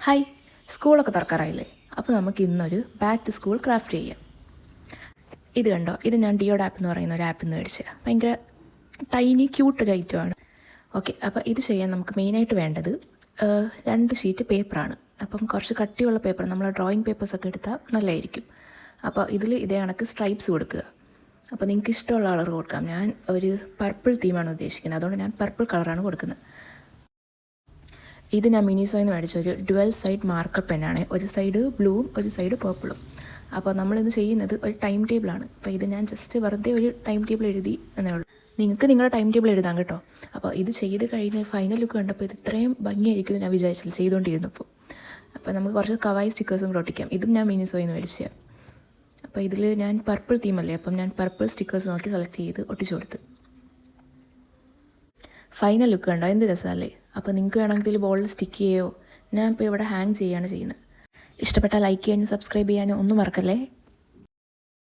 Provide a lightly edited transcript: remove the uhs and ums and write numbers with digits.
Hi, സ്കൂളൊക്കെ തുറക്കാറായില്ലേ? അപ്പോൾ നമുക്ക് ഇന്നൊരു ബാക്ക് ടു സ്കൂൾ ക്രാഫ്റ്റ് ചെയ്യാം. ഇത് കണ്ടോ, ഇത് ഞാൻ ഡിയോഡ് ആപ്പ് എന്ന് പറയുന്ന ഒരു ആപ്പിൽ നിന്ന് മേടിച്ചത്. ഭയങ്കര ടൈനി ക്യൂട്ടൊരു ഐറ്റമാണ്. ഓക്കെ, അപ്പോൾ ഇത് ചെയ്യാൻ നമുക്ക് മെയിനായിട്ട് വേണ്ടത് 2 ഷീറ്റ് പേപ്പറാണ്. അപ്പം കുറച്ച് കട്ടിയുള്ള പേപ്പർ, നമ്മൾ ഡ്രോയിങ് പേപ്പേഴ്സൊക്കെ എടുത്താൽ നല്ലതായിരിക്കും. അപ്പോൾ ഇതിൽ ഇതേ കണക്ക് സ്ട്രൈപ്സ് കൊടുക്കുക. അപ്പോൾ നിങ്ങൾക്ക് ഇഷ്ടമുള്ള കളർ കൊടുക്കാം. ഞാൻ ഒരു പർപ്പിൾ തീമാണ് ഉദ്ദേശിക്കുന്നത്, അതുകൊണ്ട് ഞാൻ പർപ്പിൾ കളറാണ് കൊടുക്കുന്നത്. ഇത് ഞാൻ മിനിസോയിൽ നിന്ന് മേടിച്ച ഒരു ഡുവൽ സൈഡ് മാർക്കർ പെന്നാണ്. ഒരു സൈഡ് ബ്ലൂവും ഒരു സൈഡ് പർപ്പിളും. അപ്പോൾ നമ്മളിത് ചെയ്യുന്നത് ഒരു ടൈം ടേബിളാണ്. അപ്പോൾ ഇത് ഞാൻ ജസ്റ്റ് വെറുതെ ഒരു ടൈം ടേബിൾ എഴുതി എന്നേ ഉള്ളൂ. നിങ്ങൾക്ക് നിങ്ങളുടെ ടൈം ടേബിൾ എഴുതാം കേട്ടോ. അപ്പോൾ ഇത് ചെയ്ത് കഴിഞ്ഞ് ഫൈനൽ ലുക്ക് കണ്ടപ്പോൾ ഇത് ഇത്രയും ഭംഗിയായിരിക്കും ഞാൻ വിചാരിച്ചില്ല ചെയ്തുകൊണ്ടിരുന്നപ്പോൾ. അപ്പോൾ നമുക്ക് കുറച്ച് കവായി സ്റ്റിക്കേഴ്സും കൂടെ ഒട്ടിക്കാം. ഇതും ഞാൻ മിനിസോയിൽ നിന്ന് മേടിച്ചതാണ്. അപ്പോൾ ഇതിൽ ഞാൻ പർപ്പിൾ തീമല്ലേ, അപ്പം ഞാൻ പർപ്പിൾ സ്റ്റിക്കേഴ്സ് നോക്കി സെലക്ട് ചെയ്ത് ഒട്ടിച്ചു കൊടുത്ത്. ഫൈനൽ ലുക്ക് കണ്ടോ, എന്ത് രസമല്ലേ? അപ്പോൾ നിങ്ങൾക്ക് വേണമെങ്കിൽ ഇതിൽ ബോളിൽ സ്റ്റിക്ക് ചെയ്യുകയോ, ഞാൻ ഇപ്പോൾ ഇവിടെ ഹാങ് ചെയ്യുകയാണ് ചെയ്യുന്നത്. ഇഷ്ടപ്പെട്ടാൽ ലൈക്ക് ചെയ്യാനും സബ്സ്ക്രൈബ് ചെയ്യാനും ഒന്നും മറക്കല്ലേ.